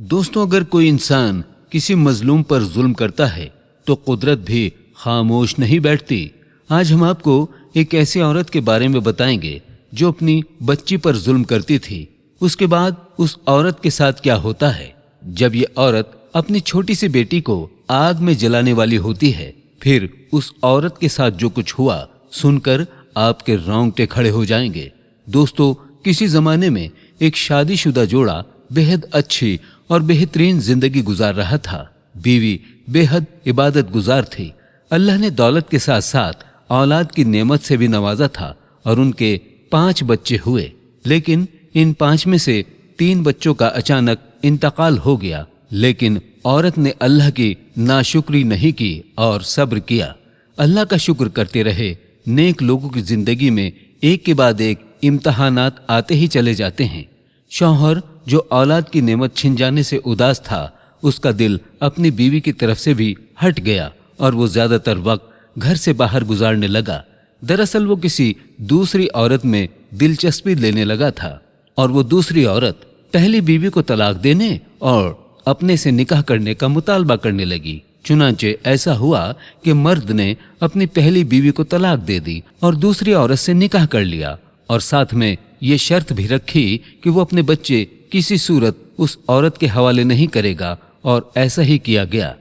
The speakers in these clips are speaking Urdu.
دوستوں، اگر کوئی انسان کسی مظلوم پر ظلم کرتا ہے تو قدرت بھی خاموش نہیں بیٹھتی۔ آج ہم آپ کو ایک ایسی عورت کے بارے میں بتائیں گے جو اپنی بچی پر ظلم کرتی تھی۔ اس کے بعد اس عورت کے ساتھ کیا ہوتا ہے جب یہ عورت اپنی چھوٹی سی بیٹی کو آگ میں جلانے والی ہوتی ہے۔ پھر اس عورت کے ساتھ جو کچھ ہوا سن کر آپ کے رونگٹے کھڑے ہو جائیں گے۔ دوستو، کسی زمانے میں ایک شادی شدہ جوڑا بے حد اچھی اور بہترین زندگی گزار رہا تھا۔ بیوی بے حد عبادت گزار تھی۔ اللہ نے دولت کے ساتھ ساتھ اولاد کی نعمت سے بھی نوازا تھا اور ان کے 5 بچے ہوئے، لیکن ان 5 میں سے 3 بچوں کا اچانک انتقال ہو گیا۔ لیکن عورت نے اللہ کی ناشکری نہیں کی اور صبر کیا۔ اللہ کا شکر کرتے رہے۔ نیک لوگوں کی زندگی میں ایک کے بعد ایک امتحانات آتے ہی چلے جاتے ہیں۔ شوہر جو اولاد کی نعمت چھن جانے سے اداس تھا، اس کا دل اپنی بیوی کی طرف سے بھی ہٹ گیا اور وہ زیادہ تر وقت گھر سے باہر گزارنے لگا۔ دراصل وہ کسی دوسری عورت میں دلچسپی لینے لگا تھا اور وہ دوسری عورت پہلی بیوی کو طلاق دینے اور اپنے سے نکاح کرنے کا مطالبہ کرنے لگی۔ چنانچہ ایسا ہوا کہ مرد نے اپنی پہلی بیوی کو طلاق دے دی اور دوسری عورت سے نکاح کر لیا، اور ساتھ میں یہ شرط بھی رکھی کہ وہ اپنے بچے کسی صورت اس عورت کے حوالے نہیں کرے گا، اور ایسا ہی کیا گیا۔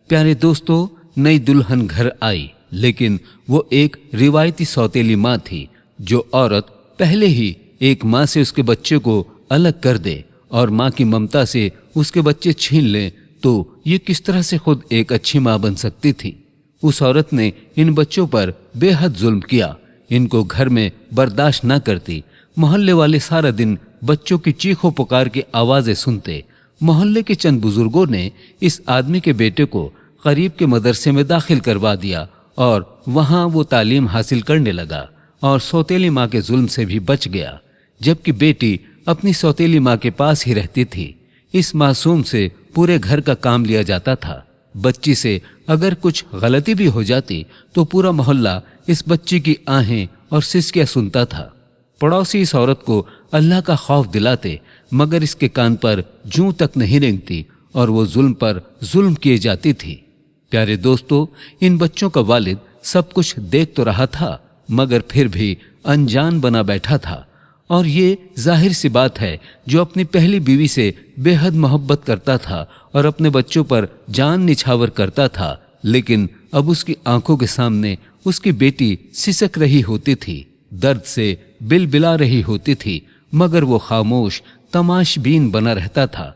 پیارے دوستو، نئی دلہن گھر آئی، لیکن وہ ایک روایتی سوتیلی ماں تھی۔ جو عورت پہلے ہی ایک ماں سے اس کے بچے کو الگ کر دے اور ماں کی ممتا سے اس کے بچے چھین لے تو یہ کس طرح سے خود ایک اچھی ماں بن سکتی تھی؟ اس عورت نے ان بچوں پر بے حد ظلم کیا۔ ان کو گھر میں برداشت نہ کرتی۔ محلے والے سارا دن بچوں کی چیخ و پکار کی آوازیں سنتے۔ محلے کے چند بزرگوں نے اس آدمی کے بیٹے کو قریب کے مدرسے میں داخل کروا دیا اور وہاں وہ تعلیم حاصل کرنے لگا اور سوتیلی ماں کے ظلم سے بھی بچ گیا، جبکہ بیٹی اپنی سوتیلی ماں کے پاس ہی رہتی تھی۔ اس معصوم سے پورے گھر کا کام لیا جاتا تھا۔ بچی سے اگر کچھ غلطی بھی ہو جاتی تو پورا محلہ اس بچی کی آہیں اور سسکیاں سنتا تھا۔ پڑوسی اس عورت کو اللہ کا خوف دلاتے، مگر اس کے کان پر جوں تک نہیں رینگتی اور وہ ظلم پر ظلم کیے جاتی تھی۔ پیارے دوستو، ان بچوں کا والد سب کچھ دیکھ تو رہا تھا، مگر پھر بھی انجان بنا بیٹھا تھا۔ اور یہ ظاہر سی بات ہے، جو اپنی پہلی بیوی سے بے حد محبت کرتا تھا اور اپنے بچوں پر جان نچھاور کرتا تھا، لیکن اب اس کی آنکھوں کے سامنے اس کی بیٹی سسک رہی ہوتی تھی، درد سے بلبلا رہی ہوتی تھی، مگر وہ خاموش تماش بین بنا رہتا تھا۔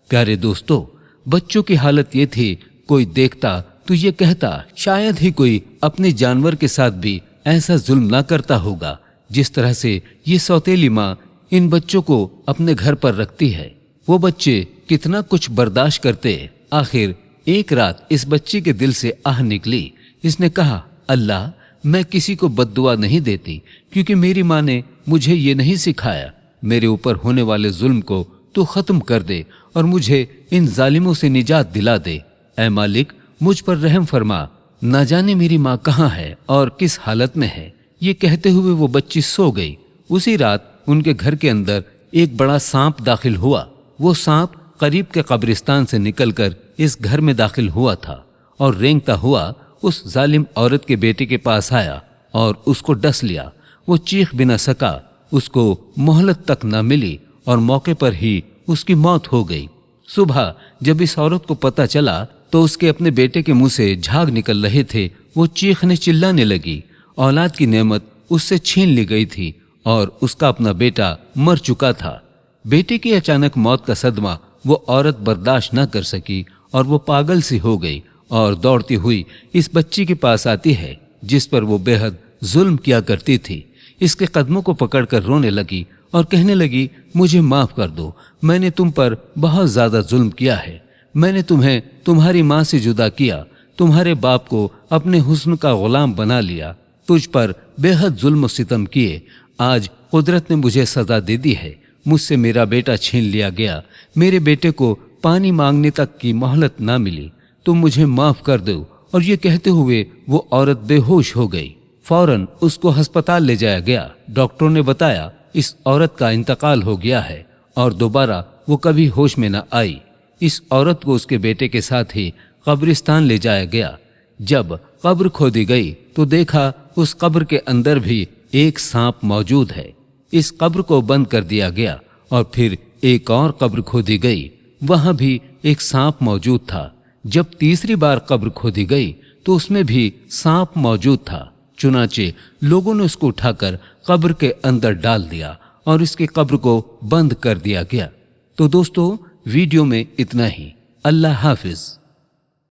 پیارے دوستو، بچوں کی حالت یہ تھی، کوئی دیکھتا تو یہ کہتا شاید ہی کوئی اپنے جانور کے ساتھ بھی ایسا ظلم نہ کرتا ہوگا جس طرح سے یہ سوتیلی ماں ان بچوں کو اپنے گھر پر رکھتی ہے۔ وہ بچے کتنا کچھ برداشت کرتے۔ آخر ایک رات اس بچی کے دل سے آہ نکلی۔ اس نے کہا، اللہ، میں کسی کو بد دعا نہیں دیتی، کیونکہ میری ماں نے مجھے یہ نہیں سکھایا۔ میرے اوپر ہونے والے ظلم کو تو ختم کر دے اور مجھے ان ظالموں سے نجات دلا دے۔ اے مالک، مجھ پر رحم فرما۔ نہ جانے میری ماں کہاں ہے اور کس حالت میں ہے۔ یہ کہتے ہوئے وہ بچی سو گئی۔ اسی رات ان کے گھر کے اندر ایک بڑا سانپ داخل ہوا۔ وہ سانپ قریب کے قبرستان سے نکل کر اس گھر میں داخل ہوا تھا اور رینگتا ہوا اس ظالم عورت کے بیٹے کے پاس آیا اور اس کو ڈس لیا۔ وہ چیخ بھی نہ سکا، اس کو مہلت تک نہ ملی اور موقع پر ہی اس کی موت ہو گئی۔ صبح جب اس عورت کو پتہ چلا تو اس کے اپنے بیٹے کے منہ سے جھاگ نکل رہے تھے۔ وہ چیخنے چلانے لگی۔ اولاد کی نعمت اس سے چھین لی گئی تھی اور اس کا اپنا بیٹا مر چکا تھا۔ بیٹے کی اچانک موت کا صدمہ وہ عورت برداشت نہ کر سکی اور وہ پاگل سی ہو گئی اور دوڑتی ہوئی اس بچی کے پاس آتی ہے جس پر وہ بے حد ظلم کیا کرتی تھی۔ اس کے قدموں کو پکڑ کر رونے لگی اور کہنے لگی، مجھے معاف کر دو، میں نے تم پر بہت زیادہ ظلم کیا ہے۔ میں نے تمہیں تمہاری ماں سے جدا کیا، تمہارے باپ کو اپنے حسن کا غلام بنا لیا، تجھ پر بے حد ظلم و ستم کیے۔ آج قدرت نے مجھے سزا دے دی ہے، مجھ سے میرا بیٹا چھین لیا گیا، میرے بیٹے کو پانی مانگنے تک کی مہلت نہ ملی، تم مجھے معاف کر دو۔ اور یہ کہتے ہوئے وہ عورت بے ہوش ہو گئی۔ فوراً اس کو ہسپتال لے جایا گیا۔ ڈاکٹروں نے بتایا اس عورت کا انتقال ہو گیا ہے اور دوبارہ وہ کبھی ہوش میں نہ آئی۔ اس عورت کو اس کے بیٹے کے ساتھ ہی قبرستان لے جایا گیا۔ جب قبر کھودی گئی تو دیکھا اس قبر کے اندر بھی ایک سانپ موجود ہے۔ اس قبر کو بند کر دیا گیا اور پھر ایک اور قبر کھودی گئی، وہاں بھی ایک سانپ موجود تھا۔ جب تیسری بار قبر کھودی گئی تو اس میں بھی سانپ موجود تھا۔ چنانچہ لوگوں نے اس کو اٹھا کر قبر کے اندر ڈال دیا اور اس کی قبر کو بند کر دیا گیا۔ تو دوستو، ویڈیو میں اتنا ہی۔ اللہ حافظ۔